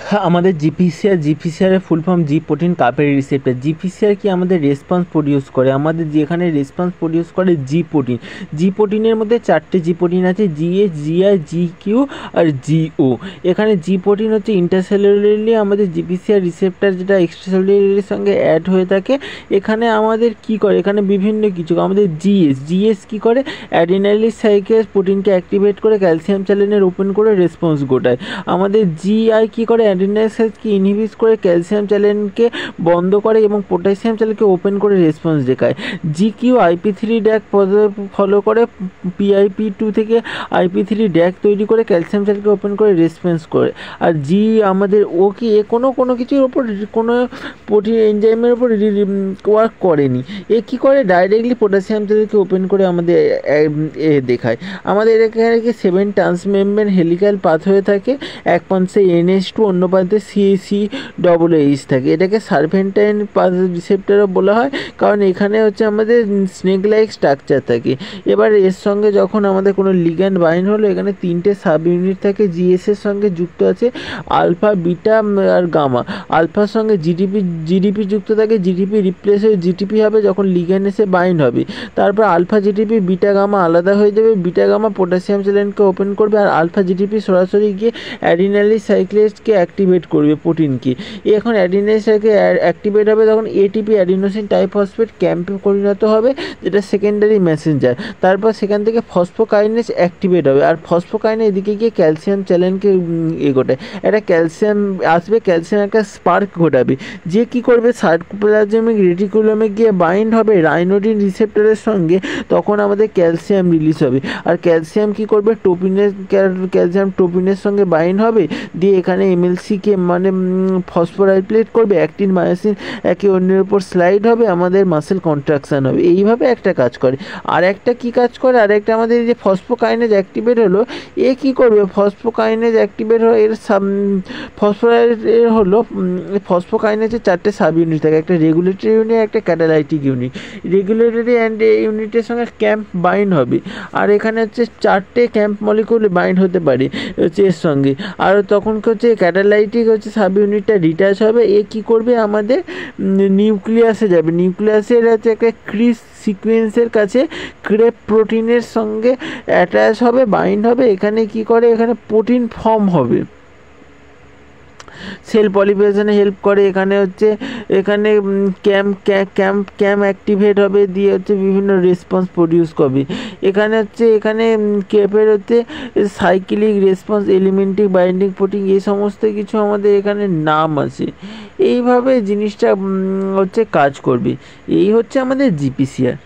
আমাদের জিপিসিআর এর full form জি protein কাপের রিসেপ্টর। জিপিসিআর কি আমাদের রেসপন্স প্রডিউস করে, আমাদের যেখানে রেসপন্স প্রডিউস করে জি প্রোটিনের মধ্যে 4টে জি প্রোটিন আছে, জিএস, জিআই, জিকিউ আর জিও। এখানে জি প্রোটিন হচ্ছে ইন্টারসেলুলারলি আমাদের জিপিসিআর রিসেপ্টর যেটা এক্সট্রাসেলুলারের সঙ্গে অ্যাড হয়ে থাকে। এখানে আমাদের কি করে, এখানে বিভিন্ন কিছু আমাদের জিএস কি করে, অ্যাডিনাইলিক সাইকেল প্রোটিনকে অ্যাক্টিভেট করে ক্যালসিয়াম চ্যানেলের ওপেন করে রেসপন্স ঘটায়। আমাদের জিআই কি করে, অ্যাডিনাইসাইডকে ইনহিবিট করে ক্যালসিয়াম চ্যানেলকে বন্ধ করে এবং পটাশিয়াম চ্যানেলকে ওপেন করে রেসপন্স দেখায়। জিকিউ আইপি3 ড্যাক ফলো করে পিআইপি2 থেকে আইপি3 ড্যাক তৈরি করে ক্যালসিয়াম চ্যানেলকে ওপেন করে রেসপন্স করে। আর জি আমাদের ও কি এ কোনো কিছুর ওপর কোনো প্রোটিন এনজাইমের ওপর ওয়ার্ক করেনি। এ কী করে, ডাইরেক্টলি পটাশিয়াম চ্যানেলকে ওপেন করে আমাদের দেখায়। আমাদের এখানে কি 7 ট্রান্সমেমব্রেন হেলিক্যাল পাথ হয়ে থাকে, এক প্রান্তে NH2 অন্য প্রান্তে CH থাকে। এটাকে সার্ভেন্টাইন পাথ রিসেপ্টরও বলা হয়, কারণ এখানে হচ্ছে আমাদের স্নেক লাইক স্ট্রাকচার থাকে। এবার এর সঙ্গে যখন আমাদের কোনো লিগ্যান্ড বাইন্ড হলো, এখানে 3টে সাব ইউনিট থাকে। জিএস এর সঙ্গে যুক্ত আছে আলফা, বিটা আর গামা। আলফার সঙ্গে জিডিপি যুক্ত থাকে, জিডিপি রিপ্লেস হয়ে জিটিপি হবে যখন লিগ্যান্ড এসে বাইন্ড হবে। তারপর আলফা জিডিপি বিটা গামা আলাদা হয়ে যাবে, বিটা গামা পটাশিয়াম চ্যানেলকে ওপেন করবে আর আলফা জিডিপি সরাসরি গিয়ে অ্যাডিনাইলিক সাইক্লেজকে অ্যাক্টিভেট করবে প্রোটিনকে। এখন অ্যাডিনাইলিক সাইকেল অ্যাক্টিভেট হবে তখন এটিপি অ্যাডিনোসিন টাইফসফেট ক্যাম্পে পরিণত হবে, যেটা সেকেন্ডারি মেসেঞ্জার। তারপর সেখান থেকে ফসফোকাইনেজ অ্যাক্টিভেট হবে আর ফসফোকাইনেজ এদিকে গিয়ে ক্যালসিয়াম চ্যানেলকে ঘটায়। একটা ক্যালসিয়াম আসবে, ক্যালসিয়াম একটা স্পার্ক ঘটাবে, যে কী করবে, সাইটোপ্লাজমিক রেটিকুলামে গিয়ে বাইন্ড হবে রাইনোডিন রিসেপ্টরের সঙ্গে, তখন আমাদের ক্যালসিয়াম রিলিজ হবে। আর ক্যালসিয়াম কী করবে, ক্যালসিয়াম টোপিনের সঙ্গে বাইন্ড হবে, দিয়ে এখানে এমএলসিকে মানে ফসফোরাইলেট করবে, অ্যাক্টিন মায়োসিন একে অন্যের উপর স্লাইড হবে, আমাদের মাসেল কন্ট্রাকশান হবে। এইভাবে একটা কাজ করে। আর একটা কী কাজ করে, আর একটা আমাদের যে ফসফোকাইনেজ অ্যাক্টিভেট হলো, এ কী করবে, ফসফোকাইনেজ অ্যাক্টিভেট হলো এর ফসফোকাইনেজের 4টে সাব ইউনিট থাকে, একটা রেগুলেটরি ইউনিট, একটা ক্যাটালাইটিক ইউনিট। রেগুলেটরি অ্যান্ড ইউনিটের সঙ্গে ক্যাম্প বাইন্ড হবে, আর এখানে হচ্ছে 4টে ক্যাম্প মলিকুল বাইন্ড হতে পারে হচ্ছে এর সঙ্গে। আর তখন হচ্ছে ক্যাটালাইটিক হচ্ছে সাব ইউনিটটা ডিট্যাচ হবে, এ কী করবে, আমাদের নিউক্লিয়াসে যাবে। নিউক্লিয়াসের হচ্ছে একটা ক্রিস সিকোয়েন্সের কাছে ক্রেপ প্রোটিনের সঙ্গে অ্যাটাচ হবে, বাইন্ড হবে। এখানে কি করে, এখানে প্রোটিন ফর্ম হবে, সেল পলিফারেশনে হেল্প করে। এখানে হচ্ছে এখানে ক্যাম্প অ্যাক্টিভেট হবে, দিয়ে হচ্ছে বিভিন্ন রেসপন্স প্রডিউস করবে। এখানে হচ্ছে এখানে ক্যাপের হচ্ছে সাইক্লিক রেসপন্স, এলিমেন্টিক বাইন্ডিং প্রোটিন, এই সমস্ত কিছু আমাদের এখানে নাম আছে। এইভাবে জিনিসটা হচ্ছে কাজ করবে। এই হচ্ছে আমাদের জিপিসিআর।